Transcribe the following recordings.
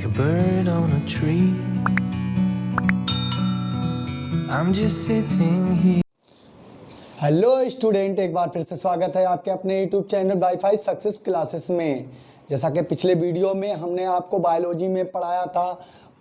a bird on a tree. I'm just sitting here. Hello student, एक बार फिर से स्वागत है आपके अपने YouTube channel wifi success classes में। जैसा कि पिछले वीडियो में हमने आपको बायोलॉजी में पढ़ाया था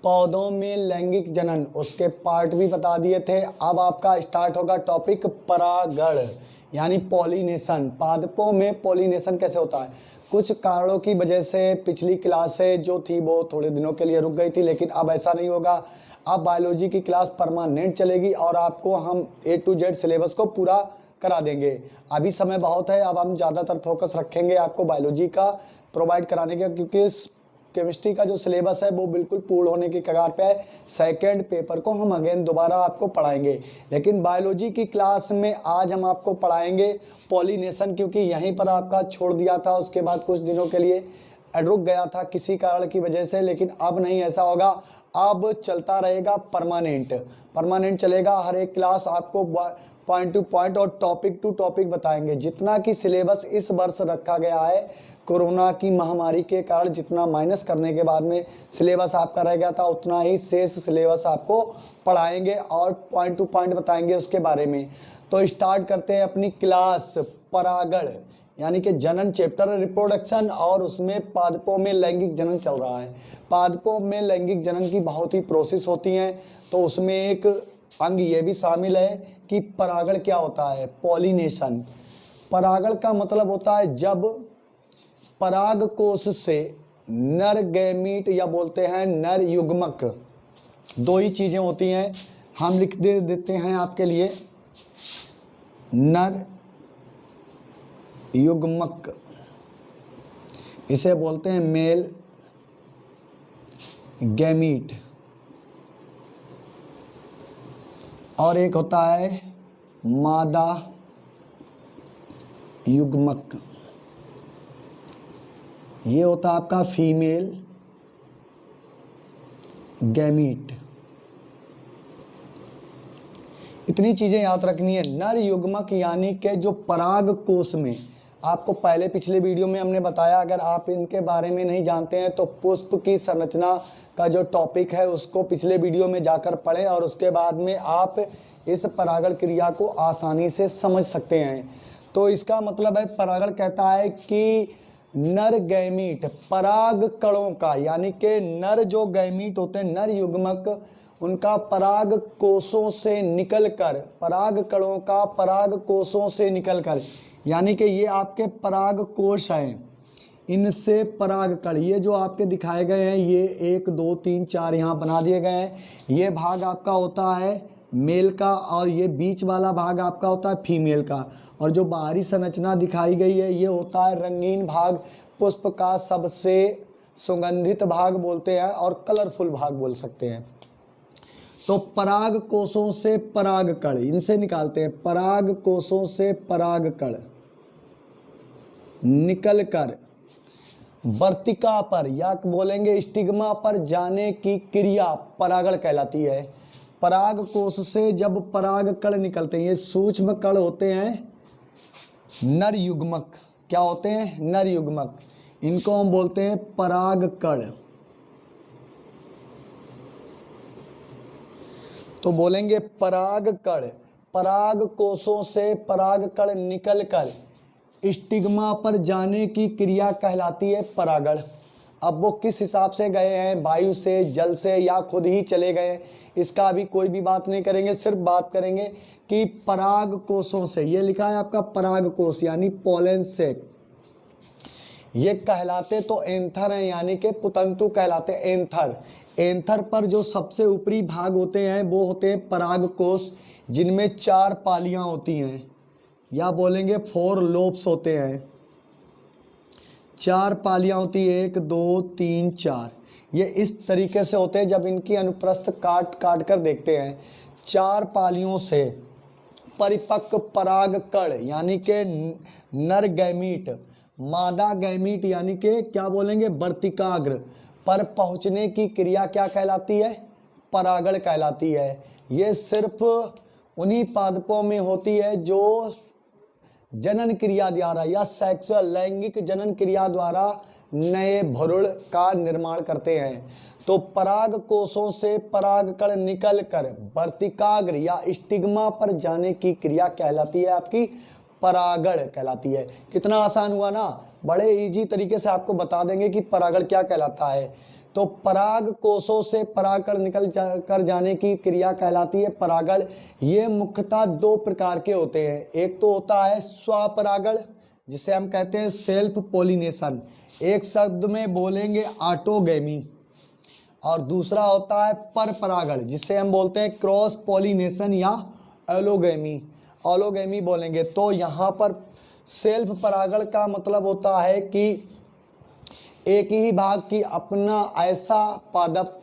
पौधों में लैंगिक जनन, उसके पार्ट भी बता दिए थे। अब आपका स्टार्ट होगा टॉपिक परागण यानी पॉलिनेशन। पादपों में पॉलिनेशन कैसे होता है। कुछ कारणों की वजह से पिछली क्लासें जो थी वो थोड़े दिनों के लिए रुक गई थी, लेकिन अब ऐसा नहीं होगा। अब बायोलॉजी की क्लास परमानेंट चलेगी और आपको हम A to Z सिलेबस को पूरा करा देंगे। अभी समय बहुत है, अब हम ज़्यादातर फोकस रखेंगे आपको बायोलॉजी का प्रोवाइड कराने का, क्योंकि केमिस्ट्री का जो सिलेबस है वो बिल्कुल पूर्ण होने की कगार पे है। सेकंड पेपर को हम अगेन दोबारा आपको पढ़ाएंगे, लेकिन बायोलॉजी की क्लास में आज हम आपको पढ़ाएंगे पॉलिनेशन, क्योंकि यहीं पर आपका छोड़ दिया था। उसके बाद कुछ दिनों के लिए रुक गया था किसी कारण की वजह से, लेकिन अब नहीं ऐसा होगा। अब चलता रहेगा परमानेंट चलेगा। हर एक क्लास आपको पॉइंट टू पॉइंट और टॉपिक टू टॉपिक बताएंगे। जितना कि सिलेबस इस वर्ष रखा गया है कोरोना की महामारी के कारण, जितना माइनस करने के बाद में सिलेबस आपका रह गया था, उतना ही शेष सिलेबस आपको पढ़ाएंगे और पॉइंट टू पॉइंट बताएंगे उसके बारे में। तो स्टार्ट करते हैं अपनी क्लास। परागण यानी कि जनन चैप्टर रिप्रोडक्शन, और उसमें पादपों में लैंगिक जनन चल रहा है। पादपों में लैंगिक जनन की बहुत ही प्रोसेस होती हैं, तो उसमें एक अंग ये भी शामिल है कि परागण क्या होता है। पॉलिनेशन, परागण का मतलब होता है जब पराग कोश से नर गैमीट या बोलते हैं नर युग्मक, दो ही चीज़ें होती हैं। हम लिख देते हैं आपके लिए नर युग्मक, इसे बोलते हैं मेल गैमीट, और एक होता है मादा युग्मक, ये होता है आपका फीमेल गैमीट। इतनी चीज़ें याद रखनी है। नर युग्मक यानी कि जो पराग कोश में, आपको पहले पिछले वीडियो में हमने बताया, अगर आप इनके बारे में नहीं जानते हैं तो पुष्प की संरचना का जो टॉपिक है उसको पिछले वीडियो में जाकर पढ़ें, और उसके बाद में आप इस परागण क्रिया को आसानी से समझ सकते हैं। तो इसका मतलब है परागण कहता है कि नर गैमीट पराग कणों का, यानी कि नर जो गैमीट होते हैं नर युग्मक, उनका पराग कोशों से निकलकर, पराग कणों का पराग कोशों से निकलकर, यानी कि ये आपके पराग कोश हैं, इनसे पराग कण, ये जो आपके दिखाए गए हैं, ये 1 2 3 4 यहाँ बना दिए गए हैं। ये भाग आपका होता है मेल का, और ये बीच वाला भाग आपका होता है फीमेल का, और जो बाहरी संरचना दिखाई गई है ये होता है रंगीन भाग, पुष्प का सबसे सुगंधित भाग बोलते हैं और कलरफुल भाग बोल सकते हैं। तो पराग कोशों से पराग कण इनसे निकालते हैं। पराग कोशों से पराग कण निकलकर वर्तिका पर या बोलेंगे स्टिग्मा पर जाने की क्रिया परागण कहलाती है। पराग कोश से जब पराग कण निकलते हैं, ये सूक्ष्म कण होते हैं नर युग्मक। क्या होते हैं? नर युग्मक। इनको हम बोलते हैं पराग कण। तो बोलेंगे पराग कण, पराग कोशों से पराग कण निकलकर स्टिग्मा पर जाने की क्रिया कहलाती है परागण। अब वो किस हिसाब से गए हैं, वायु से, जल से, या खुद ही चले गए, इसका अभी कोई भी बात नहीं करेंगे। सिर्फ बात करेंगे कि पराग कोशों से, ये लिखा है आपका पराग कोश यानी पोलन से, ये कहलाते तो एंथर हैं, यानी कि पुतंतु कहलाते एंथर। एंथर पर जो सबसे ऊपरी भाग होते हैं वो होते हैं पराग कोश, जिनमें 4 पालियां होती हैं, या बोलेंगे 4 लोब्स होते हैं। 4 पालियां होती है, 1 2 3 4। ये इस तरीके से होते हैं जब इनकी अनुप्रस्थ काट कर देखते हैं। 4 पालियों से परिपक्व पराग कण यानी कि नर गैमीट, मादा गैमीट यानी कि क्या बोलेंगे वर्तिकाग्र पर पहुंचने की क्रिया क्या कहलाती है? परागण कहलाती है। ये सिर्फ उन्हीं पादपों में होती है जो जनन क्रिया द्वारा या सेक्सुअल लैंगिक जनन क्रिया द्वारा नए भ्रूण का निर्माण करते हैं। तो पराग कोशों से परागकण निकलकर वर्तिकाग्र या स्टिग्मा पर जाने की क्रिया कहलाती है आपकी परागण कहलाती है। कितना आसान हुआ ना, बड़े इजी तरीके से आपको बता देंगे कि परागण क्या कहलाता है। तो पराग कोशों से परागकण निकल कर जाने की क्रिया कहलाती है परागण। ये मुख्यतः दो प्रकार के होते हैं। एक तो होता है स्वपरागण जिसे हम कहते हैं सेल्फ पोलिनेशन, एक शब्द में बोलेंगे ऑटोगैमी, और दूसरा होता है पर परागण जिसे हम बोलते हैं क्रॉस पॉलिनेशन या एलोगैमी, ऑलोगैमी बोलेंगे। तो यहाँ पर सेल्फ परागण का मतलब होता है कि एक ही भाग की अपना ऐसा पादप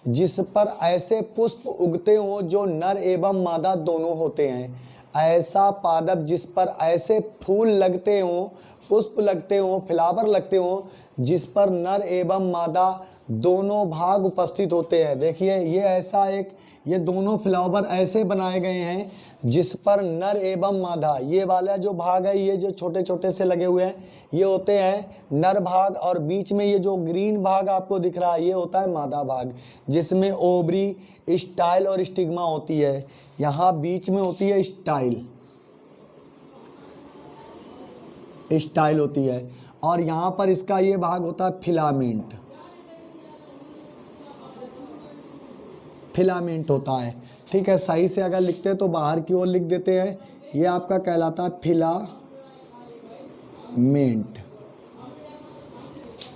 जिस पर ऐसे पुष्प उगते हों जो नर एवं मादा दोनों होते हैं, ऐसा पादप जिस पर ऐसे फूल लगते हों, पुष्प लगते हों, फ्लावर लगते हों जिस पर नर एवं मादा दोनों भाग उपस्थित होते हैं। देखिए ये ऐसा एक, ये दोनों फ्लावर ऐसे बनाए गए हैं जिस पर नर एवं मादा, ये वाला जो भाग है, ये जो छोटे छोटे से लगे हुए हैं ये होते हैं नर भाग, और बीच में ये जो ग्रीन भाग आपको दिख रहा है ये होता है मादा भाग जिसमें ओवरी, स्टाइल और स्टिग्मा होती है। यहाँ बीच में होती है स्टाइल होती है, और यहाँ पर इसका ये भाग होता है फिलामेंट होता है। ठीक है, सही से अगर लिखते हैं तो बाहर की ओर लिख देते हैं, ये आपका कहलाता है फिलामेंट।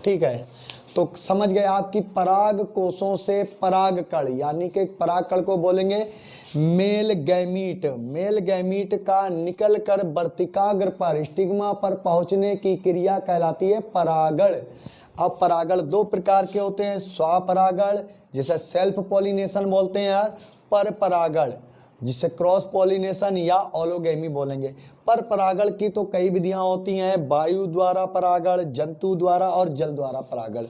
ठीक है, तो समझ गए आप कि पराग कोशों से परागकण, यानी कि परागकण को बोलेंगे मेल गैमीट का निकल कर वर्तिकाग्र पर स्टिग्मा पर पहुंचने की क्रिया कहलाती है परागण। अब परागण दो प्रकार के होते हैं, स्वपरागण जिसे सेल्फ पॉलिनेशन बोलते हैं, पर परागण जिसे क्रॉस पॉलिनेशन या ऑलोगैमी बोलेंगे। पर परागण की तो कई विधियां होती हैं, वायु द्वारा परागण, जंतु द्वारा और जल द्वारा परागण।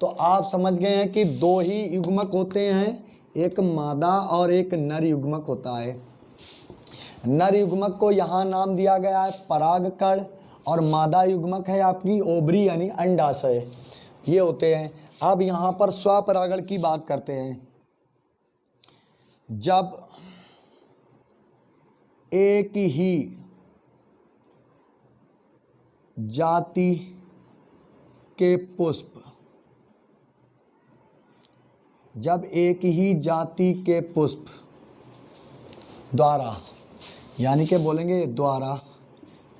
तो आप समझ गए हैं कि दो ही युग्मक होते हैं, एक मादा और एक नर युग्मक होता है। नर युग्मक को यहाँ नाम दिया गया है परागकण, और मादा युग्मक है आपकी ओवरी यानी अंडाशय, ये होते हैं। अब यहाँ पर स्वपरागण की बात करते हैं। जब एक ही जाति के पुष्प, जब एक ही जाति के पुष्प द्वारा, यानी कि बोलेंगे द्वारा,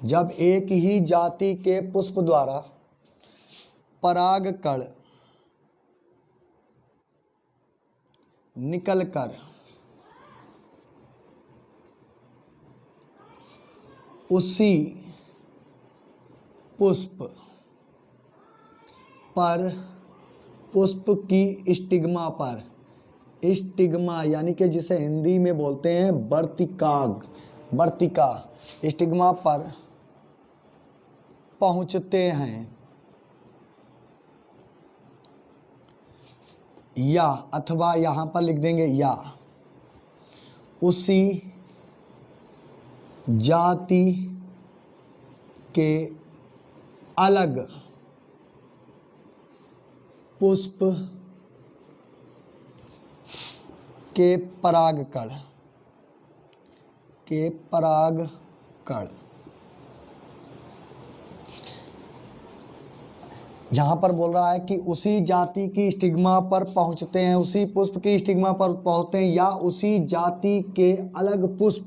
जब एक ही जाति के पुष्प द्वारा परागकण निकलकर उसी पुष्प पर, पुष्प की स्टिग्मा पर, स्टिग्मा यानी कि जिसे हिंदी में बोलते हैं वर्तिका, स्टिग्मा पर पहुंचते हैं, या अथवा यहाँ पर लिख देंगे या उसी जाति के अलग पुष्प के परागकण यहाँ पर बोल रहा है कि उसी जाति की स्टिग्मा पर पहुँचते हैं, उसी पुष्प की स्टिग्मा पर पहुँचते हैं, या उसी जाति के अलग पुष्प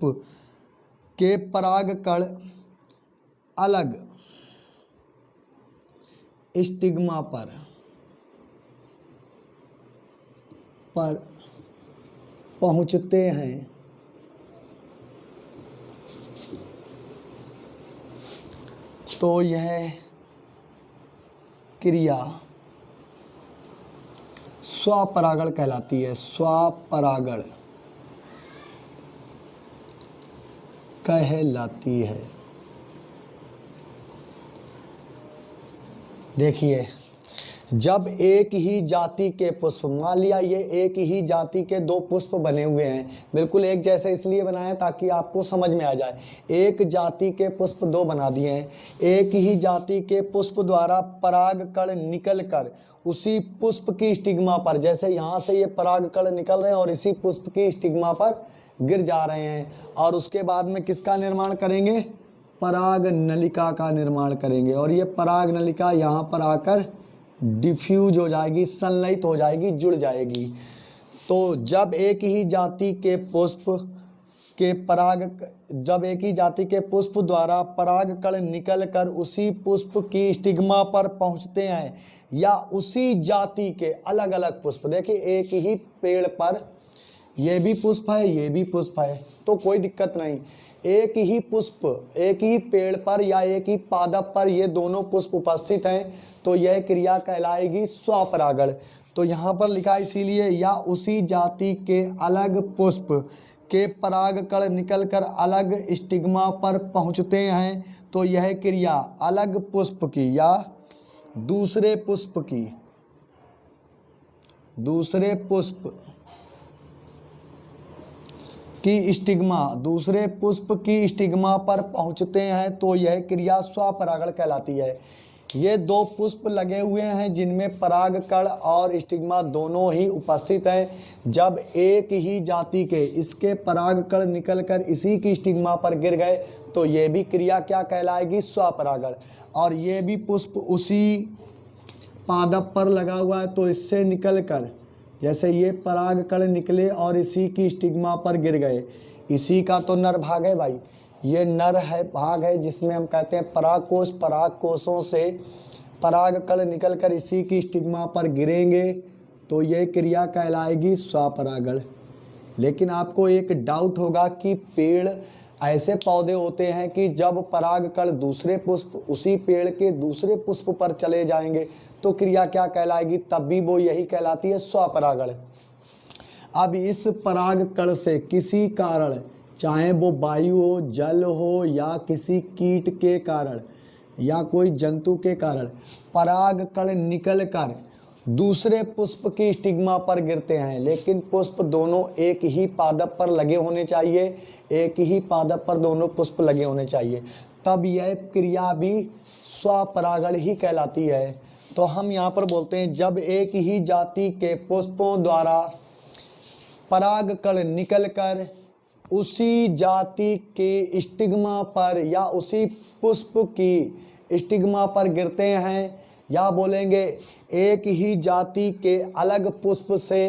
के परागकण अलग स्टिग्मा पर पहुँचते हैं। तो यह क्रिया स्वपरागण कहलाती है, स्वपरागण कहलाती है। देखिए जब एक ही जाति के पुष्प, मान लिया ये एक ही जाति के दो पुष्प बने हुए हैं, बिल्कुल एक जैसे इसलिए बनाए ताकि आपको समझ में आ जाए। एक जाति के पुष्प दो बना दिए हैं। एक ही जाति के पुष्प द्वारा पराग कण निकल कर उसी पुष्प की स्टिग्मा पर, जैसे यहाँ से ये पराग कण निकल रहे हैं और इसी पुष्प की स्टिग्मा पर गिर जा रहे हैं, और उसके बाद में किसका निर्माण करेंगे? पराग नलिका का निर्माण करेंगे। और ये पराग नलिका यहाँ पर आकर डिफ्यूज हो जाएगी, संलयित हो जाएगी, जुड़ जाएगी। तो जब एक ही जाति के पुष्प द्वारा पराग कण निकल कर उसी पुष्प की स्टिग्मा पर पहुंचते हैं, या उसी जाति के अलग अलग पुष्प, देखिए एक ही पेड़ पर ये भी पुष्प है, ये भी पुष्प है, तो कोई दिक्कत नहीं। एक ही पुष्प, एक ही पेड़ पर या एक ही पादप पर ये दोनों पुष्प उपस्थित हैं, तो यह क्रिया कहलाएगी स्वपरागण। तो यहाँ पर लिखा इसीलिए, या उसी जाति के अलग पुष्प के पराग कण निकलकर अलग स्टिग्मा पर पहुँचते हैं, तो यह क्रिया अलग पुष्प की या दूसरे पुष्प की स्टिग्मा पर पहुंचते हैं, तो यह क्रिया स्वपरागण कहलाती है। ये दो पुष्प लगे हुए हैं जिनमें पराग कण और स्टिग्मा दोनों ही उपस्थित हैं। जब एक ही जाति के इसके पराग कण निकलकर इसी की स्टिग्मा पर गिर गए, तो ये भी क्रिया क्या कहलाएगी? स्वपरागण। और ये भी पुष्प उसी पादप पर लगा हुआ है, तो इससे निकलकर, जैसे ये पराग कण निकले और इसी की स्टिग्मा पर गिर गए, इसी का तो नर भाग है भाई, ये नर है भाग है जिसमें हम कहते हैं परागकोश। परागकोशों से पराग कण निकलकर इसी की स्टिग्मा पर गिरेंगे, तो ये क्रिया कहलाएगी स्वपरागण। लेकिन आपको एक डाउट होगा कि पेड़ ऐसे पौधे होते हैं कि जब पराग कण दूसरे पुष्प उसी पेड़ के दूसरे पुष्प पर चले जाएंगे, तो क्रिया क्या कहलाएगी? तब भी वो यही कहलाती है स्वपरागण। अब इस पराग कण से किसी कारण, चाहे वो वायु हो, जल हो, या किसी कीट के कारण या कोई जंतु के कारण, पराग कण निकलकर दूसरे पुष्प की स्टिग्मा पर गिरते हैं, लेकिन पुष्प दोनों एक ही पादप पर लगे होने चाहिए, एक ही पादप पर दोनों पुष्प लगे होने चाहिए, तब यह क्रिया भी स्वपरागण ही कहलाती है। तो हम यहाँ पर बोलते हैं, जब एक ही जाति के पुष्पों द्वारा पराग कण निकलकर उसी जाति के स्टिग्मा पर या उसी पुष्प की स्टिग्मा पर गिरते हैं, या बोलेंगे एक ही जाति के अलग पुष्प से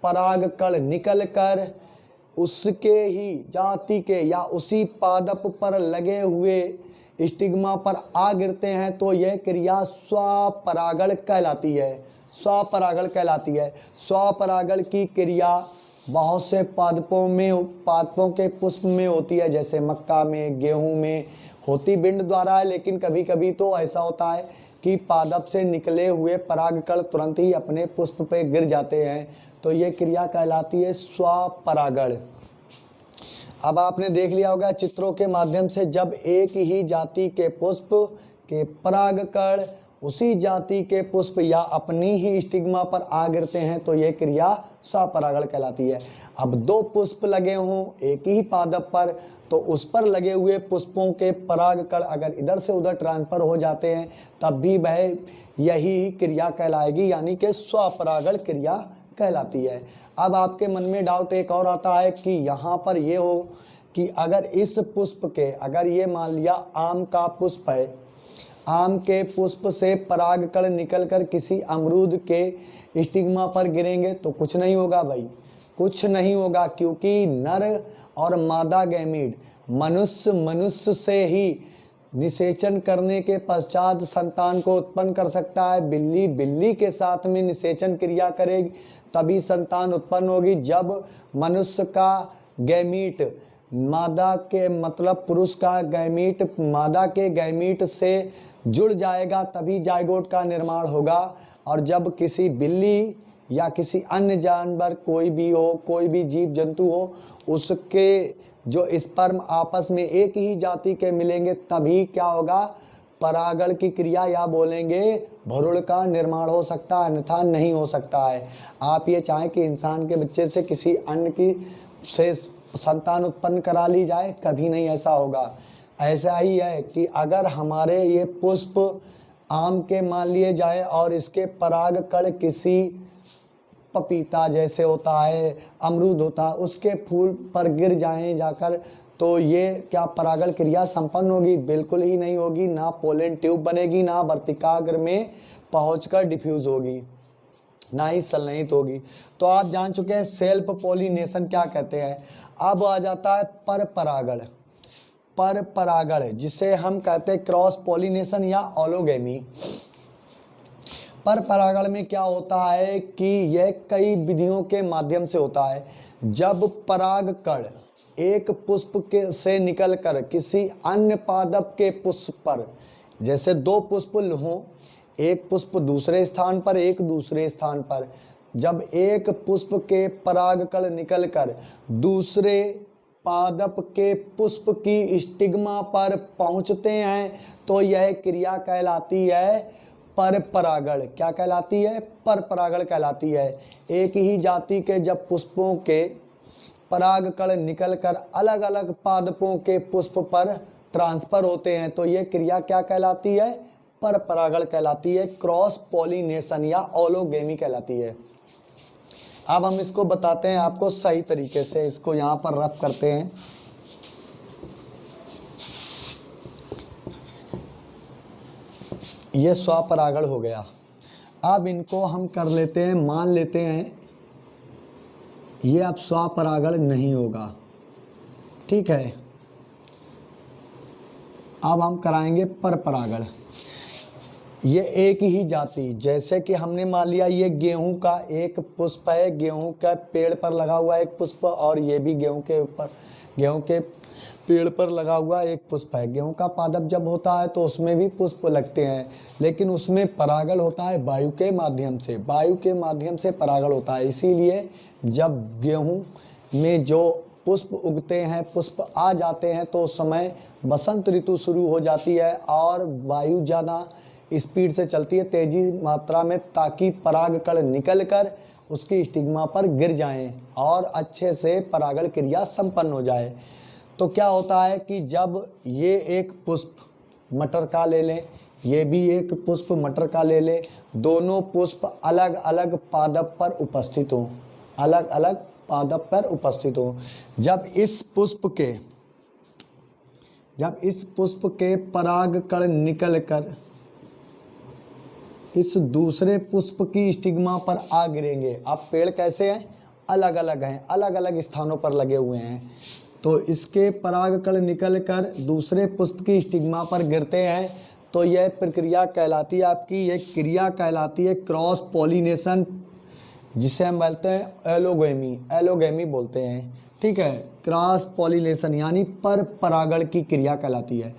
पराग कण निकलकर उसके ही जाति के या उसी पादप पर लगे हुए स्टिग्मा पर आ गिरते हैं, तो यह क्रिया स्वपरागण कहलाती है। स्वपरागण कहलाती है। स्वपरागण की क्रिया बहुत से पादपों के पुष्प में होती है, जैसे मक्का में, गेहूं में होती बिंड द्वारा है, लेकिन कभी कभी तो ऐसा होता है कि पादप से निकले हुए परागकण तुरंत ही अपने पुष्प पे गिर जाते हैं, तो ये क्रिया कहलाती है स्वपरागण। अब आपने देख लिया होगा चित्रों के माध्यम से, जब एक ही जाति के पुष्प के परागकण उसी जाति के पुष्प या अपनी ही स्टिग्मा पर आ गिरते हैं, तो ये क्रिया स्वपरागण कहलाती है। अब दो पुष्प लगे हों एक ही पादप पर, तो उस पर लगे हुए पुष्पों के परागकण अगर इधर से उधर ट्रांसफर हो जाते हैं, तब भी वह यही क्रिया कहलाएगी, यानी कि स्वपरागण क्रिया कहलाती है। अब आपके मन में डाउट एक और आता है कि यहाँ पर ये हो कि अगर इस पुष्प के, अगर ये मान लिया आम का पुष्प है, आम के पुष्प से परागकण निकलकर किसी अमरूद के स्टिग्मा पर गिरेंगे, तो कुछ नहीं होगा भाई, कुछ नहीं होगा, क्योंकि नर और मादा गैमीट मनुष्य से ही निषेचन करने के पश्चात संतान को उत्पन्न कर सकता है। बिल्ली के साथ में निषेचन क्रिया करेगी तभी संतान उत्पन्न होगी। जब मनुष्य का गैमीट मादा के मतलब पुरुष का गैमीट मादा के गैमीट से जुड़ जाएगा, तभी जाइगोट का निर्माण होगा। और जब किसी बिल्ली या किसी अन्य जानवर, कोई भी हो, कोई भी जीव जंतु हो, उसके जो स्पर्म आपस में एक ही जाति के मिलेंगे, तभी क्या होगा, परागण की क्रिया या बोलेंगे भ्रूण का निर्माण हो सकता है, अन्यथा नहीं हो सकता है। आप ये चाहें कि इंसान के बच्चे से किसी अन्य की से संतान उत्पन्न करा ली जाए, कभी नहीं ऐसा होगा। ऐसा ही है कि अगर हमारे ये पुष्प आम के मान लिए जाए और इसके पराग कण किसी पपीता जैसे होता है, अमरूद होता है, उसके फूल पर गिर जाएं जाकर, तो ये क्या परागण क्रिया संपन्न होगी? बिल्कुल ही नहीं होगी। ना पोलन ट्यूब बनेगी, ना वर्तिकाग्र में पहुंचकर डिफ्यूज होगी, ना ही संलयित होगी। तो आप जान चुके हैं सेल्फ पोलिनेशन क्या कहते हैं। अब आ जाता है पर परागण। पर परागण जिसे हम कहते हैं क्रॉस पोलिनेशन या ओलोगेमी। पर परागण में क्या होता है कि यह कई विधियों के माध्यम से होता है। जब पराग कण एक पुष्प के से निकलकर किसी अन्य पादप के पुष्प पर, जैसे दो पुष्प हों, एक पुष्प दूसरे स्थान पर, एक दूसरे स्थान पर, जब एक पुष्प के पराग कण निकलकर दूसरे पादप के पुष्प की स्टिग्मा पर पहुंचते हैं तो यह क्रिया कहलाती है पर परागण। क्या कहलाती है? पर परागण कहलाती है। एक ही जाति के जब पुष्पों के पराग कण निकलकर अलग अलग पादपों के पुष्प पर ट्रांसफर होते हैं तो यह क्रिया क्या कहलाती है? पर परागण कहलाती है, क्रॉस पॉलिनेशन या ओलोगेमी कहलाती है। अब हम इसको बताते हैं आपको सही तरीके से, इसको यहाँ पर रफ करते हैं। ये स्वपरागण हो गया। अब इनको हम कर लेते हैं, मान लेते हैं ये अब स्वपरागण नहीं होगा, ठीक है। अब हम कराएंगे पर परागण। ये एक ही जाति, जैसे कि हमने मान लिया ये गेहूं का एक पुष्प है, गेहूं का पेड़ पर लगा हुआ एक पुष्प, और ये भी गेहूं के ऊपर, गेहूं के पेड़ पर लगा हुआ एक पुष्प है। गेहूं का पादप जब होता है तो उसमें भी पुष्प लगते हैं, लेकिन उसमें परागण होता है वायु के माध्यम से, वायु के माध्यम से परागण होता है। इसीलिए जब गेहूं में जो पुष्प उगते हैं, पुष्प आ जाते हैं, तो उस समय बसंत ऋतु शुरू हो जाती है और वायु ज़्यादा स्पीड से चलती है, तेजी मात्रा में, ताकि पराग कण निकल कर उसकी स्टिग्मा पर गिर जाएं और अच्छे से परागण क्रिया संपन्न हो जाए। तो क्या होता है कि जब ये एक पुष्प मटर का ले लें, ये भी एक पुष्प मटर का ले लें, दोनों पुष्प अलग अलग पादप पर उपस्थित हों, अलग अलग पादप पर उपस्थित हों, जब इस पुष्प के पराग कण निकल कर इस दूसरे पुष्प की स्टिग्मा पर आ गिरेंगे। अब पेड़ कैसे हैं? अलग अलग हैं, अलग अलग स्थानों पर लगे हुए हैं, तो इसके पराग कण निकल कर दूसरे पुष्प की स्टिग्मा पर गिरते हैं तो यह प्रक्रिया कहलाती है आपकी, यह क्रिया कहलाती है क्रॉस पॉलिनेशन, जिसे हम बोलते हैं एलोगेमी, एलोगेमी बोलते हैं, ठीक है। क्रॉस पॉलिनेशन यानी पर परागण की क्रिया कहलाती है।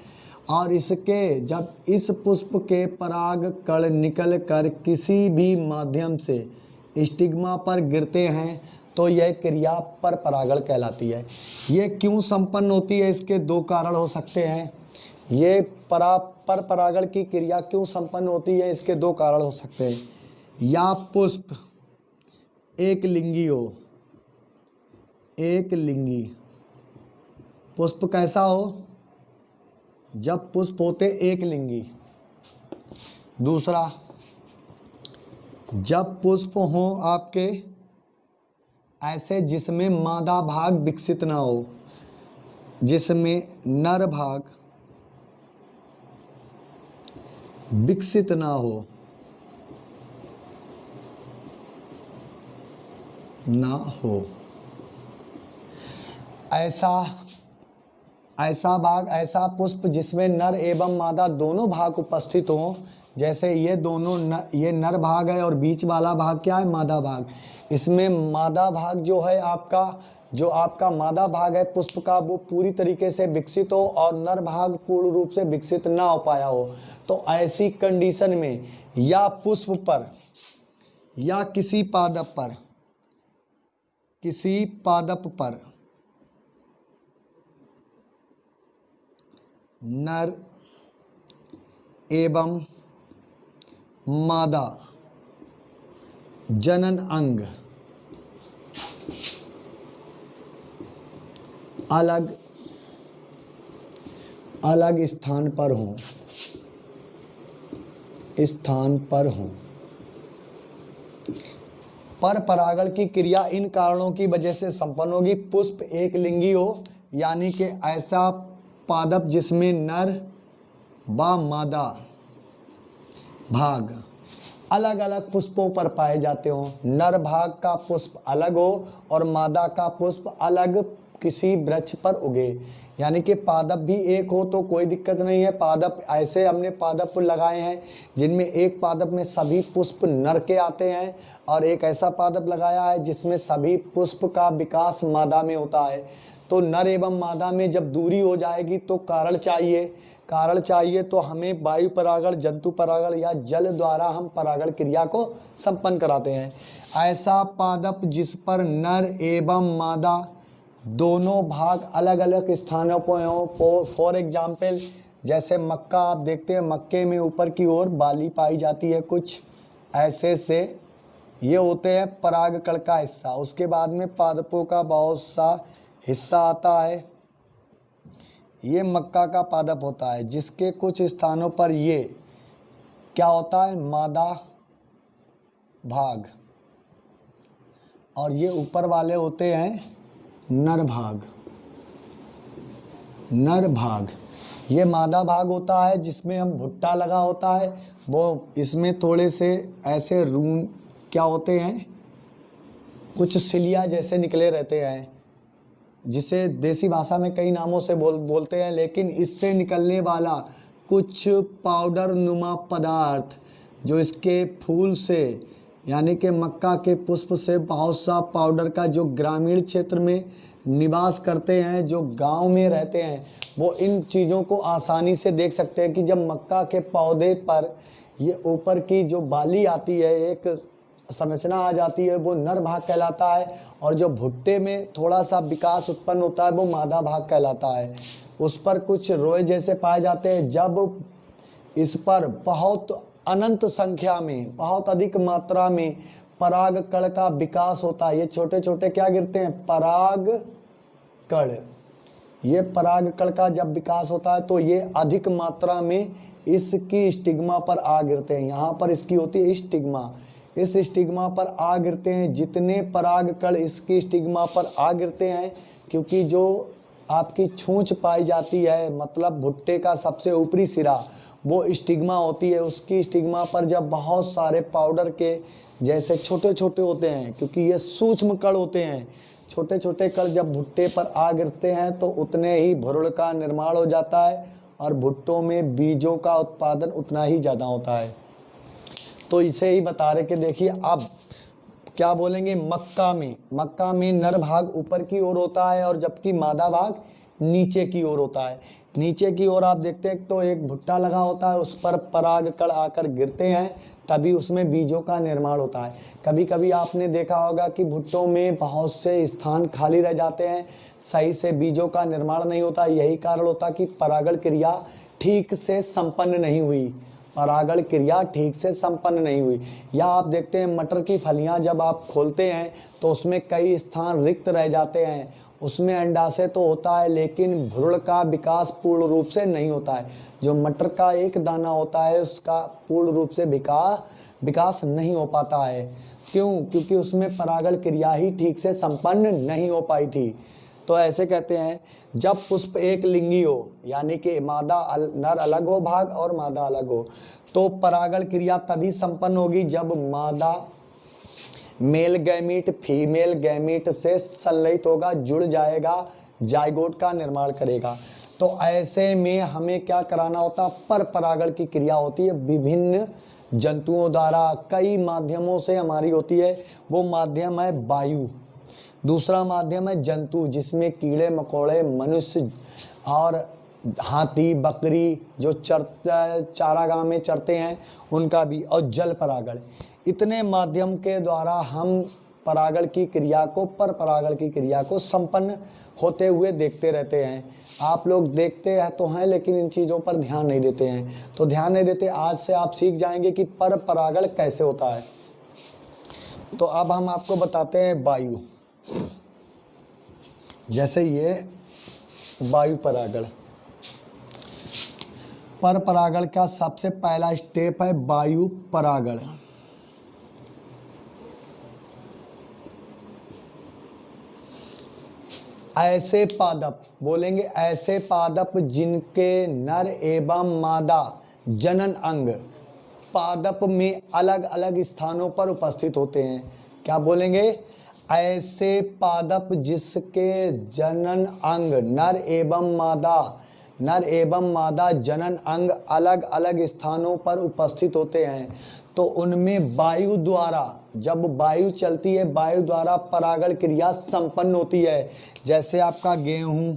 और इसके जब इस पुष्प के पराग कण निकल कर किसी भी माध्यम से स्टिग्मा पर गिरते हैं तो यह क्रिया पर परागण कहलाती है। ये क्यों संपन्न होती है? इसके दो कारण हो सकते हैं। ये पर परागण की क्रिया क्यों संपन्न होती है? इसके दो कारण हो सकते हैं। या पुष्प एक लिंगी हो, एक लिंगी पुष्प कैसा हो? जब पुष्प होते एक लिंगी। दूसरा, जब पुष्प हो आपके ऐसे जिसमें मादा भाग विकसित ना हो, जिसमें नर भाग विकसित ना हो, ऐसा पुष्प जिसमें नर एवं मादा दोनों भाग उपस्थित हों। जैसे ये ये नर भाग है और बीच वाला भाग क्या है? मादा भाग। इसमें मादा भाग जो है आपका मादा भाग है पुष्प का, वो पूरी तरीके से विकसित हो और नर भाग पूर्ण रूप से विकसित ना हो पाया हो। तो ऐसी कंडीशन में या पुष्प पर या किसी पादप पर नर एवं मादा जनन अंग अलग अलग स्थान पर हों। पर परागण की क्रिया इन कारणों की वजह से संपन्न होगी। पुष्प एक लिंगी हो, यानी कि ऐसा पादप जिसमें नर व मादा भाग अलग अलग पुष्पों पर पाए जाते हों। नर भाग का पुष्प अलग हो और मादा का पुष्प अलग किसी वृक्ष पर उगे, यानी कि पादप भी एक हो तो कोई दिक्कत नहीं है। पादप ऐसे हमने पादप लगाए हैं जिनमें एक पादप में सभी पुष्प नर के आते हैं और एक ऐसा पादप लगाया है जिसमें सभी पुष्प का विकास मादा में होता है। तो नर एवं मादा में जब दूरी हो जाएगी तो कारण चाहिए तो हमें वायु परागण, जंतु परागण या जल द्वारा हम परागण क्रिया को संपन्न कराते हैं। ऐसा पादप जिस पर नर एवं मादा दोनों भाग अलग अलग स्थानों पर हों। फॉर एग्जाम्पल जैसे मक्का आप देखते हैं, मक्के में ऊपर की ओर बाली पाई जाती है, कुछ ऐसे से ये होते हैं परागकण का हिस्सा। उसके बाद में पादपों का बहुत सा हिस्सा आता है, ये मक्का का पादप होता है जिसके कुछ स्थानों पर ये क्या होता है, मादा भाग, और ये ऊपर वाले होते हैं नर भाग। ये मादा भाग होता है जिसमें हम भुट्टा लगा होता है, वो इसमें थोड़े से ऐसे रून क्या होते हैं, कुछ सिलिया जैसे निकले रहते हैं, जिसे देसी भाषा में कई नामों से बोलते हैं, लेकिन इससे निकलने वाला कुछ पाउडर नुमा पदार्थ जो इसके फूल से यानी कि मक्का के पुष्प से बहुत सा पाउडर का जो ग्रामीण क्षेत्र में निवास करते हैं, जो गांव में रहते हैं, वो इन चीज़ों को आसानी से देख सकते हैं कि जब मक्का के पौधे पर ये ऊपर की जो बाली आती है, एक संरचना आ जाती है, वो नर भाग कहलाता है, और जो भुट्टे में थोड़ा सा विकास उत्पन्न होता है वो मादा भाग कहलाता है। उस पर कुछ रोए जैसे पाए जाते हैं। जब इस पर बहुत अनंत संख्या में, बहुत अधिक मात्रा में परागकण का विकास होता है, ये छोटे छोटे क्या गिरते हैं, परागकण। ये परागकण का जब विकास होता है तो ये अधिक मात्रा में इसकी स्टिग्मा पर आ गिरते हैं। यहाँ पर इसकी होती है स्टिग्मा, इस स्टिग्मा पर आ गिरते हैं। जितने परागकण इसकी स्टिग्मा पर आ गिरते हैं, क्योंकि जो आपकी छूंछ पाई जाती है, मतलब भुट्टे का सबसे ऊपरी सिरा वो स्टिग्मा होती है, उसकी स्टिग्मा पर जब बहुत सारे पाउडर के जैसे छोटे छोटे होते हैं, क्योंकि ये सूक्ष्म कण होते हैं, छोटे छोटे कण जब भुट्टे पर आ गिरते हैं तो उतने ही भ्रूण का निर्माण हो जाता है और भुट्टों में बीजों का उत्पादन उतना ही ज़्यादा होता है। तो इसे ही बता रहे कि देखिए अब क्या बोलेंगे, मक्का में नर भाग ऊपर की ओर होता है और जबकि मादा भाग नीचे की ओर होता है। नीचे की ओर आप देखते हैं तो एक भुट्टा लगा होता है, उस पर परागकण आकर गिरते हैं, तभी उसमें बीजों का निर्माण होता है। कभी कभी आपने देखा होगा कि भुट्टों में बहुत से स्थान खाली रह जाते हैं, सही से बीजों का निर्माण नहीं होता। यही कारण होता कि परागण क्रिया ठीक से संपन्न नहीं हुई, परागण क्रिया ठीक से संपन्न नहीं हुई। या आप देखते हैं मटर की फलियां जब आप खोलते हैं तो उसमें कई स्थान रिक्त रह जाते हैं, उसमें अंडाशय तो होता है लेकिन भ्रूण का विकास पूर्ण रूप से नहीं होता है। जो मटर का एक दाना होता है उसका पूर्ण रूप से विकास नहीं हो पाता है। क्यों? क्योंकि उसमें परागण क्रिया ही ठीक से संपन्न नहीं हो पाई थी। तो ऐसे कहते हैं जब पुष्प एक लिंगी हो, यानी कि नर अलग हो भाग और मादा अलग हो, तो परागण क्रिया तभी संपन्न होगी जब मादा मेल गैमीट फीमेल गैमीट से संलयित होगा, जुड़ जाएगा, जाइगोट का निर्माण करेगा। तो ऐसे में हमें क्या कराना होता, पर परागण की क्रिया होती है विभिन्न जंतुओं द्वारा, कई माध्यमों से हमारी होती है। वो माध्यम है वायु, दूसरा माध्यम है जंतु जिसमें कीड़े मकोड़े, मनुष्य और हाथी बकरी जो चारागाह में चरते हैं उनका भी, और जल परागण। इतने माध्यम के द्वारा हम परागण की क्रिया को, पर परागण की क्रिया को संपन्न होते हुए देखते रहते हैं। आप लोग देखते हैं तो हैं लेकिन इन चीज़ों पर ध्यान नहीं देते हैं। तो ध्यान नहीं देते, आज से आप सीख जाएंगे कि पर परागण कैसे होता है। तो अब हम आपको बताते हैं वायु। जैसे ये वायु परागण, पर परागण का सबसे पहला स्टेप है वायु परागण। ऐसे पादप, बोलेंगे ऐसे पादप जिनके नर एवं मादा जनन अंग पादप में अलग अलग स्थानों पर उपस्थित होते हैं। क्या बोलेंगे? ऐसे पादप जिसके जनन अंग नर एवं मादा जनन अंग अलग अलग स्थानों पर उपस्थित होते हैं, तो उनमें वायु द्वारा, जब वायु चलती है, वायु द्वारा परागण क्रिया संपन्न होती है। जैसे आपका गेहूं,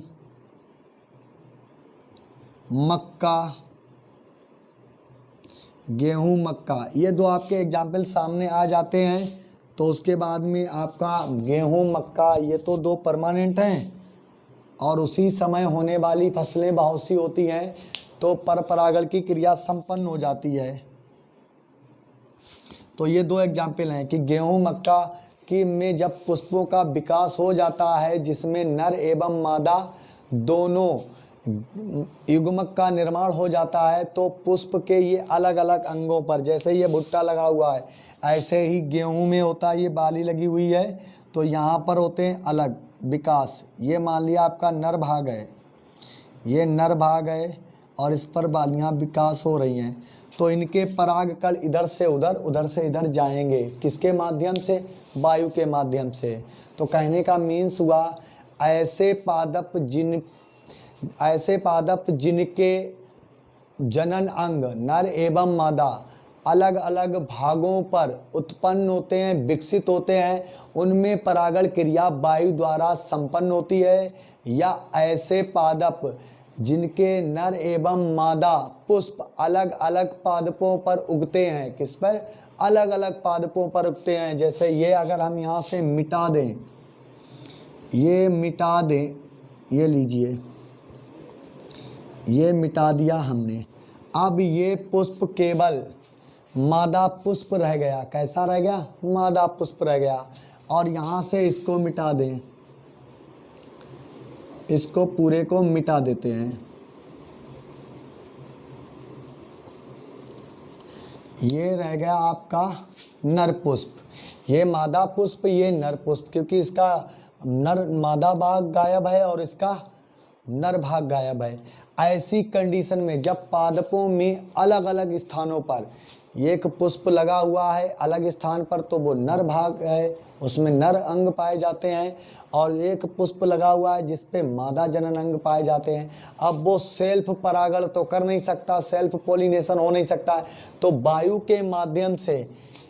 मक्का, ये दो आपके एग्जाम्पल सामने आ जाते हैं। तो उसके बाद में आपका गेहूं, मक्का, ये तो दो परमानेंट हैं और उसी समय होने वाली फसलें बहुत सी होती हैं, तो पर परागण की क्रिया संपन्न हो जाती है। तो ये दो एग्जाम्पल हैं कि गेहूं, मक्का की में जब पुष्पों का विकास हो जाता है, जिसमें नर एवं मादा दोनों युग्मक का निर्माण हो जाता है, तो पुष्प के ये अलग अलग अंगों पर, जैसे ये भुट्टा लगा हुआ है, ऐसे ही गेहूं में होता है, ये बाली लगी हुई है, तो यहाँ पर होते हैं अलग विकास। ये मान लिया आपका नर भाग है, ये नर भाग है और इस पर बालियाँ विकास हो रही हैं, तो इनके परागकण इधर से उधर, उधर से इधर जाएंगे। किसके माध्यम से? वायु के माध्यम से। तो कहने का मीन्स हुआ ऐसे पादप जिनके जनन अंग नर एवं मादा अलग अलग भागों पर उत्पन्न होते हैं, विकसित होते हैं, उनमें परागण क्रिया वायु द्वारा संपन्न होती है। या ऐसे पादप जिनके नर एवं मादा पुष्प अलग अलग पादपों पर उगते हैं। किस पर? अलग अलग पादपों पर उगते हैं। जैसे ये अगर हम यहाँ से मिटा दें, ये लीजिए, ये मिटा दिया हमने। अब ये पुष्प केवल मादा पुष्प रह गया। कैसा रह गया? मादा पुष्प रह गया। और यहाँ से इसको मिटा दें, इसको पूरे को मिटा देते हैं। ये रह गया आपका नर पुष्प, ये मादा पुष्प, ये नर पुष्प, क्योंकि इसका मादा भाग गायब है और इसका नर भाग गायब है। ऐसी कंडीशन में जब पादपों में अलग अलग स्थानों पर एक पुष्प लगा हुआ है अलग स्थान पर, तो वो नर भाग है, उसमें नर अंग पाए जाते हैं, और एक पुष्प लगा हुआ है जिस पे मादा जनन अंग पाए जाते हैं। अब वो सेल्फ परागण तो कर नहीं सकता, सेल्फ पोलिनेशन हो नहीं सकता है, तो वायु के माध्यम से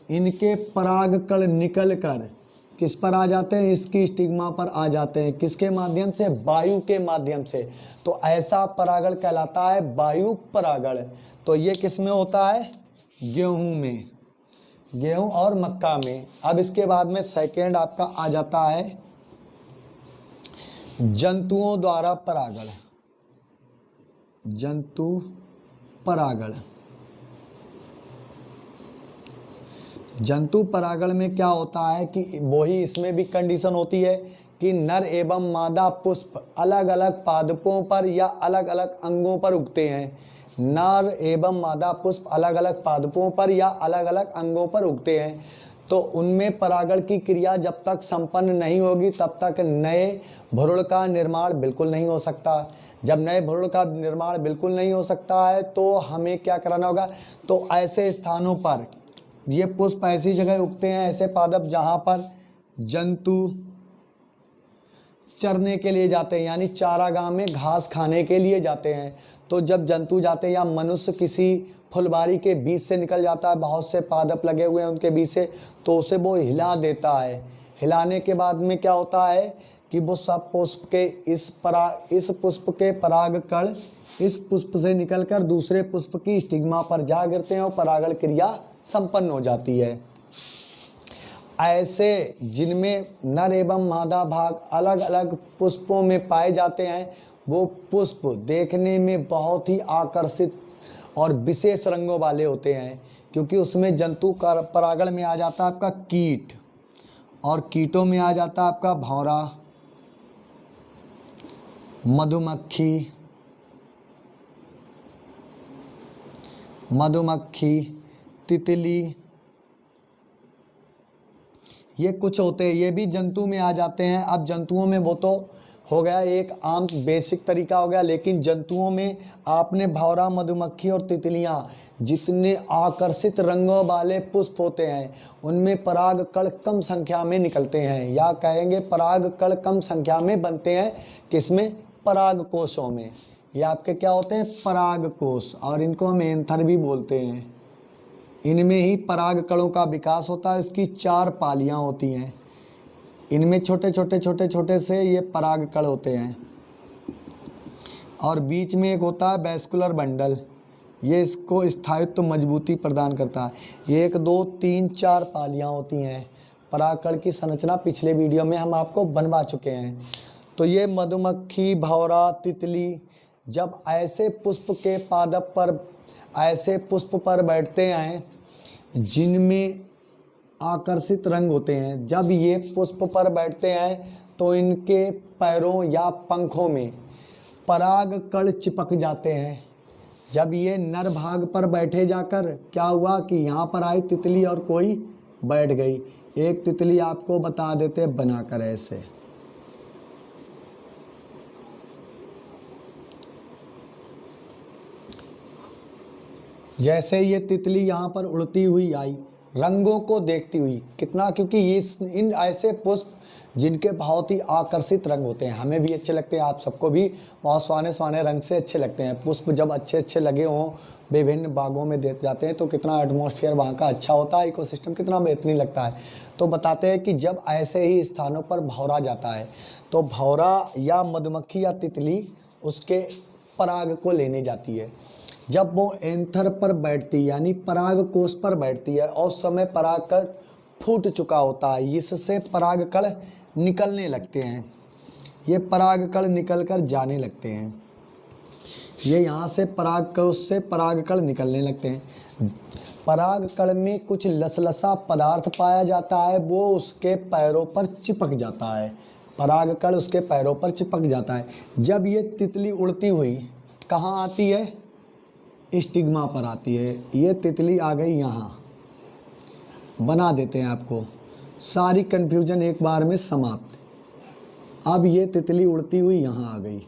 इनके परागकण निकल कर किस पर आ जाते हैं? इसकी स्टिग्मा पर आ जाते हैं। किसके माध्यम से? वायु के माध्यम से। तो ऐसा परागण कहलाता है वायु परागण। तो ये किस में होता है? गेहूं में, गेहूं और मक्का में। अब इसके बाद में सेकेंड आपका आ जाता है जंतुओं द्वारा परागण। जंतु परागण, जंतु परागण में क्या होता है कि वही इसमें भी कंडीशन होती है कि नर एवं मादा पुष्प अलग अलग पादपों पर या अलग अलग अंगों पर उगते हैं। नर एवं मादा पुष्प अलग अलग पादपों पर या अलग अलग अंगों पर उगते हैं, तो उनमें परागण की क्रिया जब तक संपन्न नहीं होगी तब तक नए भ्रूण का निर्माण बिल्कुल नहीं हो सकता। जब नए भ्रूण का निर्माण बिल्कुल नहीं हो सकता है तो हमें क्या कराना होगा? तो ऐसे स्थानों पर ये पुष्प ऐसी जगह उगते हैं, ऐसे पादप जहाँ पर जंतु चरने के लिए जाते हैं, यानी चारागाह में घास खाने के लिए जाते हैं। तो जब जंतु जाते हैं या मनुष्य किसी फुलवारी के बीच से निकल जाता है, बहुत से पादप लगे हुए हैं उनके बीच से, तो उसे वो हिला देता है। हिलाने के बाद में क्या होता है कि वो सब पुष्प के इस पुष्प के परागकण इस पुष्प से निकलकर दूसरे पुष्प की स्टिग्मा पर जा गिरते हैं और परागण क्रिया संपन्न हो जाती है। ऐसे जिनमें नर एवं मादा भाग अलग अलग पुष्पों में पाए जाते हैं, वो पुष्प देखने में बहुत ही आकर्षित और विशेष रंगों वाले होते हैं, क्योंकि उसमें जंतु परागण में आ जाता है आपका कीट, और कीटों में आ जाता है आपका भौरा, मधुमक्खी, तितली, ये कुछ होते हैं, ये भी जंतु में आ जाते हैं। अब जंतुओं में वो तो हो गया एक आम बेसिक तरीका हो गया, लेकिन जंतुओं में आपने भौरा, मधुमक्खी और तितलियां, जितने आकर्षित रंगों वाले पुष्प होते हैं उनमें पराग कण कम संख्या में निकलते हैं, या कहेंगे पराग कण कम संख्या में बनते हैं। किसमें? पराग कोशों में। ये आपके क्या होते हैं? पराग कोश, और इनको हम एंथर भी बोलते हैं। इनमें ही पराग कणों का विकास होता है। इसकी 4 पालियां होती हैं। इनमें छोटे छोटे से ये पराग कण होते हैं, और बीच में एक होता है वैस्कुलर बंडल, ये इसको स्थायित्व मजबूती प्रदान करता है। 1 2 3 4 पालियां होती हैं। पराग कण की संरचना पिछले वीडियो में हम आपको बनवा चुके हैं। तो ये मधुमक्खी, भौरा, तितली जब ऐसे पुष्प के पादप पर, ऐसे पुष्प पर बैठते हैं जिनमें आकर्षित रंग होते हैं, जब ये पुष्प पर बैठते हैं तो इनके पैरों या पंखों में पराग कण चिपक जाते हैं। जब ये नर भाग पर बैठे जाकर क्या हुआ कि यहाँ पर आई तितली और कोई बैठ गई। एक तितली आपको बता देते बनाकर ऐसे, जैसे ये तितली यहाँ पर उड़ती हुई आई, रंगों को देखती हुई, कितना, क्योंकि ये इन ऐसे पुष्प जिनके बहुत ही आकर्षित रंग होते हैं, हमें भी अच्छे लगते हैं, आप सबको भी बहुत सुहाने सुहाने रंग से अच्छे लगते हैं। पुष्प जब अच्छे अच्छे लगे हों, विभिन्न बागों में दे जाते हैं, तो कितना एटमॉस्फेयर वहाँ का अच्छा होता है, इकोसिस्टम कितना बेहतरीन लगता है। तो बताते हैं कि जब ऐसे ही स्थानों पर भौरा जाता है, तो भौरा या मधुमक्खी या तितली उसके पराग को लेने जाती है। जब वो एंथर पर बैठती है, यानी पराग कोश पर बैठती है, और उस समय पराग कण फूट चुका होता है, इससे पराग कण निकलने लगते हैं। ये पराग कण निकल कर जाने लगते हैं। ये यहाँ से पराग कोश से पराग कण निकलने लगते हैं। पराग कण में कुछ लसलसा पदार्थ पाया जाता है, वो उसके पैरों पर चिपक जाता है। पराग कण उसके पैरों पर चिपक जाता है। जब ये तितली उड़ती हुई कहाँ आती है? स्टिग्मा पर आती है। ये तितली आ गई यहाँ, बना देते हैं आपको सारी कन्फ्यूजन एक बार में समाप्त। अब ये तितली उड़ती हुई यहाँ आ गई।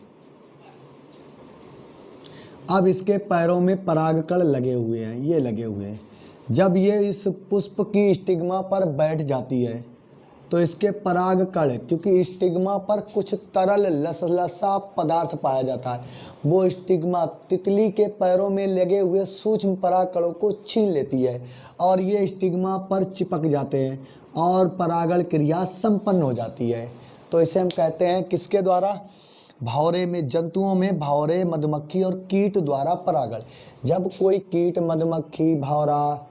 अब इसके पैरों में परागकण लगे हुए हैं, ये लगे हुए हैं। जब ये इस पुष्प की स्टिग्मा पर बैठ जाती है तो इसके परागकण, क्योंकि स्टिग्मा पर कुछ तरल लसलसा पदार्थ पाया जाता है, वो स्टिग्मा तितली के पैरों में लगे हुए सूक्ष्म परागकणों को छीन लेती है और ये स्टिग्मा पर चिपक जाते हैं और परागण क्रिया संपन्न हो जाती है। तो इसे हम कहते हैं किसके द्वारा? भौरे में, जंतुओं में भौरे, मधुमक्खी और कीट द्वारा परागण। जब कोई कीट, मधुमक्खी, भौरा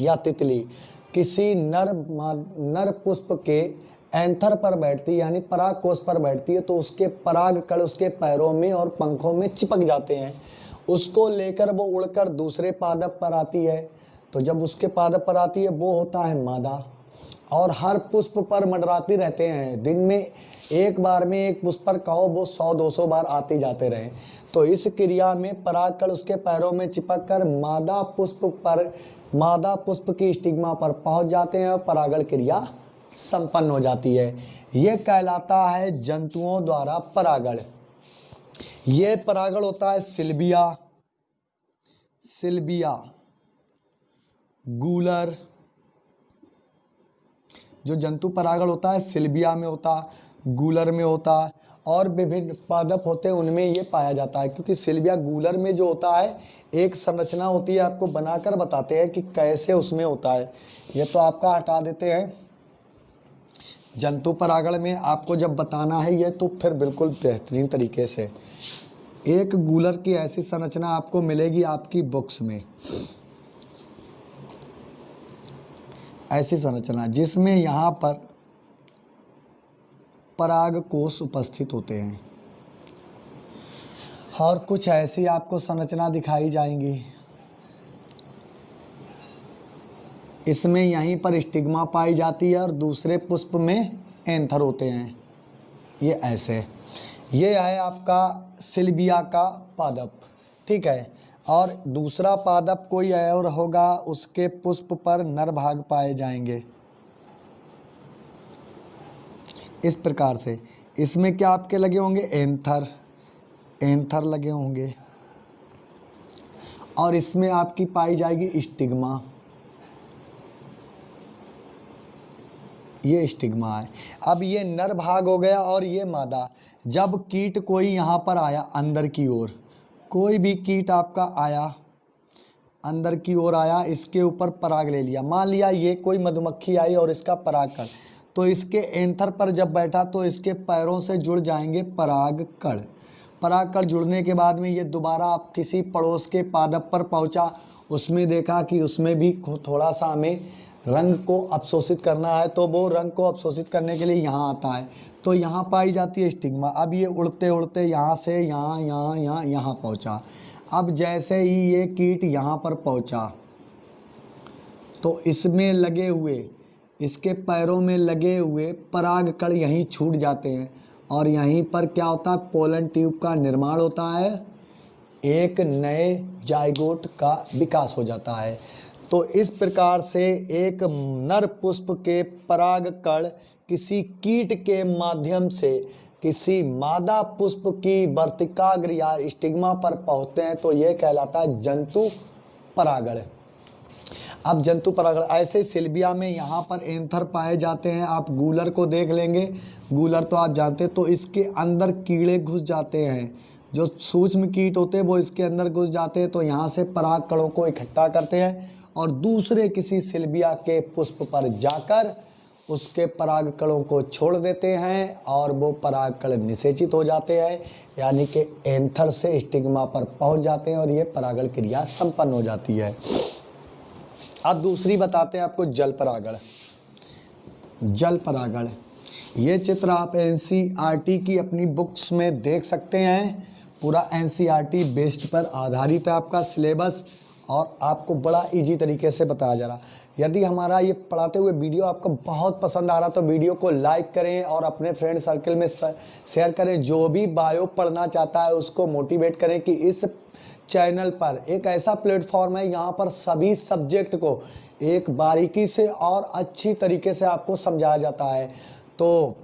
या तितली किसी नर पुष्प के एंथर पर बैठती है, यानी पराग कोश पर बैठती है, तो उसके पराग कण उसके पैरों में और पंखों में चिपक जाते हैं। उसको लेकर वो उड़कर दूसरे पादप पर आती है। तो जब उसके पादप पर आती है वो होता है मादा, और हर पुष्प पर मंडराती रहते हैं। दिन में एक बार में एक पुष्प पर कहो वो 100-200 बार आते जाते रहे। तो इस क्रिया में परागकण उसके पैरों में चिपक कर मादा पुष्प की स्टिग्मा पर पहुंच जाते हैं और परागण क्रिया संपन्न हो जाती है। यह कहलाता है जंतुओं द्वारा परागण। यह परागण होता है सिल्बिया, गूलर। जो जंतु परागण होता है सिल्बिया में होता, गूलर में होता, और विभिन्न पादप होते हैं उनमें ये पाया जाता है। क्योंकि सिल्बिया, गूलर में जो होता है एक संरचना होती है, आपको बनाकर बताते हैं कि कैसे उसमें होता है। ये तो आपका हटा देते हैं। जंतु परागण में आपको जब बताना है ये, तो फिर बिल्कुल बेहतरीन तरीके से एक गूलर की ऐसी संरचना आपको मिलेगी आपकी बुक्स में। ऐसी संरचना जिसमें यहाँ पर पराग कोश उपस्थित होते हैं और कुछ ऐसी आपको संरचना दिखाई जाएंगी। इसमें यहीं पर स्टिग्मा पाई जाती है और दूसरे पुष्प में एंथर होते हैं। ये ऐसे, ये है आपका सिल्विया का पादप, ठीक है। और दूसरा पादप कोई और होगा, उसके पुष्प पर नर भाग पाए जाएंगे इस प्रकार से। इसमें क्या आपके लगे होंगे, एंथर, एंथर लगे होंगे और इसमें आपकी पाई जाएगी स्टिग्मा। ये स्टिग्मा है। अब ये नर भाग हो गया और ये मादा। जब कीट कोई यहाँ पर आया अंदर की ओर, कोई भी कीट आपका आया अंदर की ओर आया, इसके ऊपर पराग ले लिया, मान लिया ये कोई मधुमक्खी आई और इसका परागकण, तो इसके एंथर पर जब बैठा तो इसके पैरों से जुड़ जाएंगे परागकण। परागकण जुड़ने के बाद में ये दोबारा आप किसी पड़ोस के पादप पर पहुंचा, उसमें देखा कि उसमें भी थोड़ा सा हमें रंग को अवशोषित करना है, तो वो रंग को अवशोषित करने के लिए यहाँ आता है, तो यहाँ पाई जाती है स्टिग्मा। अब ये उड़ते उड़ते यहाँ से यहाँ यहाँ यहाँ यहाँ पहुँचा। अब जैसे ही ये कीट यहाँ पर पहुँचा तो इसमें लगे हुए, इसके पैरों में लगे हुए परागकण यहीं छूट जाते हैं और यहीं पर क्या होता है, पोलन ट्यूब का निर्माण होता है, एक नए जाइगोट का विकास हो जाता है। तो इस प्रकार से एक नर पुष्प के परागकण किसी कीट के माध्यम से किसी मादा पुष्प की वर्तिकाग्र या स्टिग्मा पर पहुंचते हैं, तो यह कहलाता है जंतु परागण। अब जंतु परागण ऐसे सिल्विया में यहाँ पर एंथर पाए जाते हैं। आप गूलर को देख लेंगे, गूलर तो आप जानते हैं, तो इसके अंदर कीड़े घुस जाते हैं, जो सूक्ष्म कीट होते हैं वो इसके अंदर घुस जाते हैं, तो यहाँ से परागकणों को इकट्ठा करते हैं और दूसरे किसी सिल्विया के पुष्प पर जाकर उसके परागकणों को छोड़ देते हैं और वो परागकण निषेचित हो जाते हैं, यानी कि एंथर से स्टिग्मा पर पहुंच जाते हैं और ये परागण क्रिया संपन्न हो जाती है। अब दूसरी बताते हैं आपको जल परागण। जल परागण, ये चित्र आप एनसीईआरटी की अपनी बुक्स में देख सकते हैं। पूरा एनसीईआरटी बेस्ड पर आधारित है आपका सिलेबस और आपको बड़ा इजी तरीके से बताया जा रहा। यदि हमारा ये पढ़ाते हुए वीडियो आपको बहुत पसंद आ रहा तो वीडियो को लाइक करें और अपने फ्रेंड सर्कल में शेयर करें। जो भी बायो पढ़ना चाहता है उसको मोटिवेट करें कि इस चैनल पर एक ऐसा प्लेटफॉर्म है, यहाँ पर सभी सब्जेक्ट को एक बारीकी से और अच्छी तरीके से आपको समझाया जाता है। तो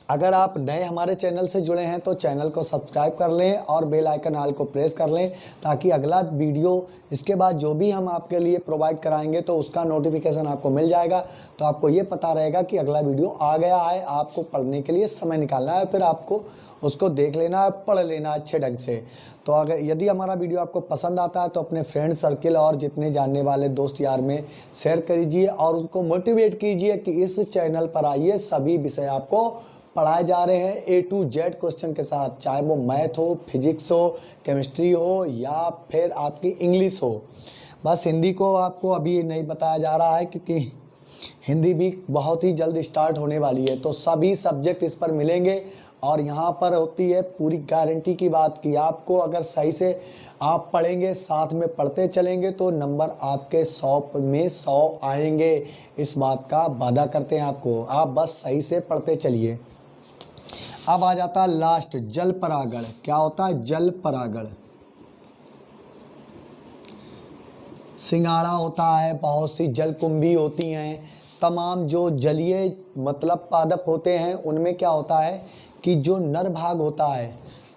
अगर आप नए हमारे चैनल से जुड़े हैं तो चैनल को सब्सक्राइब कर लें और बेल आइकन ऑल को प्रेस कर लें, ताकि अगला वीडियो इसके बाद जो भी हम आपके लिए प्रोवाइड कराएंगे तो उसका नोटिफिकेशन आपको मिल जाएगा। तो आपको ये पता रहेगा कि अगला वीडियो आ गया है। आपको पढ़ने के लिए समय निकालना है, फिर आपको उसको देख लेना है, पढ़ लेना अच्छे ढंग से। तो अगर यदि हमारा वीडियो आपको पसंद आता है तो अपने फ्रेंड सर्किल और जितने जानने वाले दोस्त यार में शेयर कीजिए और उनको मोटिवेट कीजिए कि इस चैनल पर आइए, सभी विषय आपको पढ़ाए जा रहे हैं A to Z क्वेश्चन के साथ, चाहे वो मैथ हो, फिजिक्स हो, केमिस्ट्री हो या फिर आपकी इंग्लिश हो। बस हिंदी को आपको अभी नहीं बताया जा रहा है क्योंकि हिंदी भी बहुत ही जल्द स्टार्ट होने वाली है, तो सभी सब्जेक्ट इस पर मिलेंगे। और यहाँ पर होती है पूरी गारंटी की बात कि आपको अगर सही से आप पढ़ेंगे, साथ में पढ़ते चलेंगे तो नंबर आपके 100 में 100 आएंगे। इस बात का वादा करते हैं आपको, आप बस सही से पढ़ते चलिए। अब आ जाता है लास्ट, जल परागण। क्या होता है जल परागण? सिंगाड़ा होता है, बहुत सी जलकुंभी होती हैं, तमाम जो जलीय मतलब पादप होते हैं उनमें क्या होता है कि जो नर भाग होता है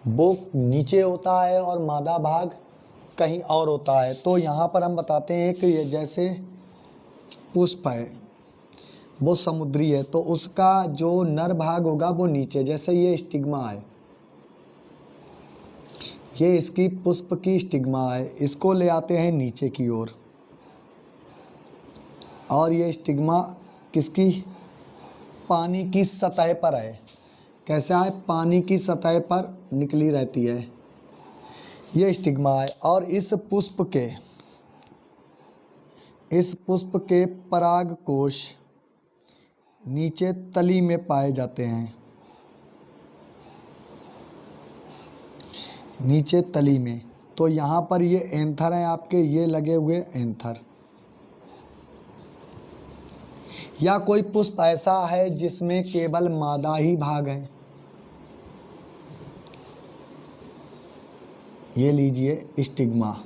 वो नीचे होता है और मादा भाग कहीं और होता है। तो यहाँ पर हम बताते हैं कि ये जैसे पुष्प है वो समुद्री है, तो उसका जो नर भाग होगा वो नीचे, जैसे ये स्टिग्मा है, ये इसकी पुष्प की स्टिग्मा है, इसको ले आते हैं नीचे की ओर और ये स्टिग्मा किसकी, पानी की सतह पर है। कैसा है, पानी की सतह पर निकली रहती है, ये स्टिग्मा है। और इस पुष्प के इस पुष्प के पराग कोश नीचे तली में पाए जाते हैं, नीचे तली में। तो यहाँ पर ये एंथर हैं आपके, ये लगे हुए एंथर। या कोई पुष्प ऐसा है जिसमें केवल मादा ही भाग है, ये लीजिए स्टिग्मा।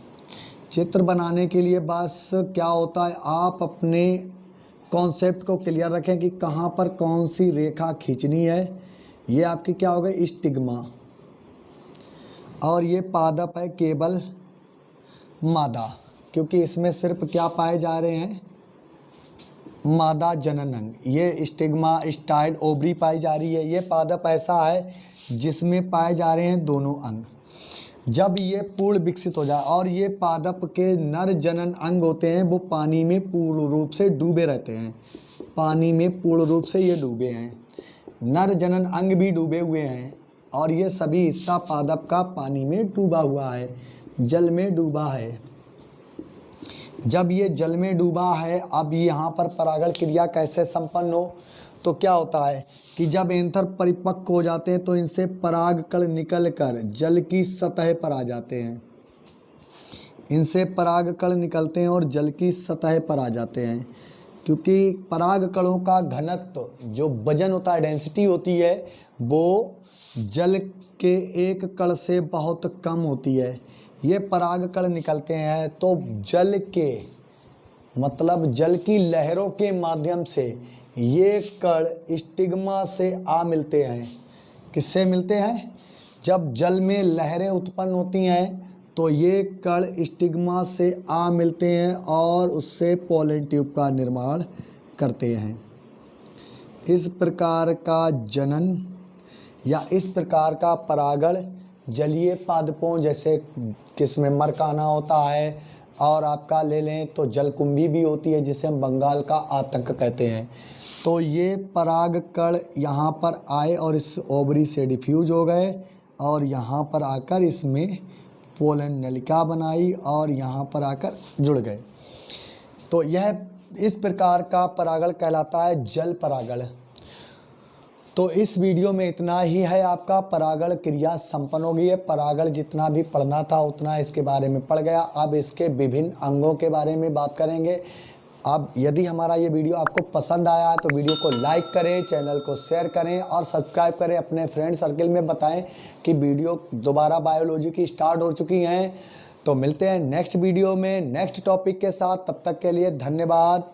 चित्र बनाने के लिए बस क्या होता है, आप अपने कॉन्सेप्ट को क्लियर रखें कि कहाँ पर कौन सी रेखा खींचनी है। ये आपकी क्या होगा, स्टिग्मा। और ये पादप है केवल मादा, क्योंकि इसमें सिर्फ क्या पाए जा रहे हैं, मादा जनन अंग। ये स्टिग्मा, स्टाइल, ओवरी पाई जा रही है। ये पादप ऐसा है जिसमें पाए जा रहे हैं दोनों अंग। जब ये पूर्ण विकसित हो जाए, और ये पादप के नर जनन अंग होते हैं, वो पानी में पूर्ण रूप से डूबे रहते हैं, पानी में पूर्ण रूप से ये डूबे हैं। नर जनन अंग भी डूबे हुए हैं, और ये सभी हिस्सा पादप का पानी में डूबा हुआ है, जल में डूबा है। जब ये जल में डूबा है, अब यहाँ पर परागण क्रिया कैसे संपन्न हो, तो क्या होता है कि जब एंथर परिपक्व हो जाते हैं तो इनसे पराग कण निकलकर जल की सतह पर आ जाते हैं। इनसे पराग कण निकलते हैं और जल की सतह पर आ जाते हैं, क्योंकि पराग कणों का घनत्व, जो वजन होता है, डेंसिटी होती है, वो जल के एक कण से बहुत कम होती है। ये पराग कण निकलते हैं तो जल के, मतलब जल की लहरों के माध्यम से ये कण स्टिग्मा से आ मिलते हैं। किससे मिलते हैं, जब जल में लहरें उत्पन्न होती हैं तो ये कण स्टिग्मा से आ मिलते हैं और उससे पोलन ट्यूब का निर्माण करते हैं। इस प्रकार का जनन या इस प्रकार का परागण जलीय पादपों, जैसे किसमें मरकाना होता है, और आपका ले लें तो जलकुंभी भी होती है, जिसे हम बंगाल का आतंक कहते हैं। तो ये पराग कण यहाँ पर आए और इस ओवरी से डिफ्यूज हो गए, और यहाँ पर आकर इसमें पोलन नलिका बनाई और यहाँ पर आकर जुड़ गए। तो यह इस प्रकार का परागण कहलाता है जल परागण। तो इस वीडियो में इतना ही है। आपका परागण क्रिया संपन्न हो गई है। परागण जितना भी पढ़ना था उतना इसके बारे में पढ़ गया। अब इसके विभिन्न अंगों के बारे में बात करेंगे। अब यदि हमारा ये वीडियो आपको पसंद आया है तो वीडियो को लाइक करें, चैनल को शेयर करें और सब्सक्राइब करें। अपने फ्रेंड सर्कल में बताएं कि वीडियो दोबारा बायोलॉजी की स्टार्ट हो चुकी हैं। तो मिलते हैं नेक्स्ट वीडियो में नेक्स्ट टॉपिक के साथ। तब तक के लिए धन्यवाद।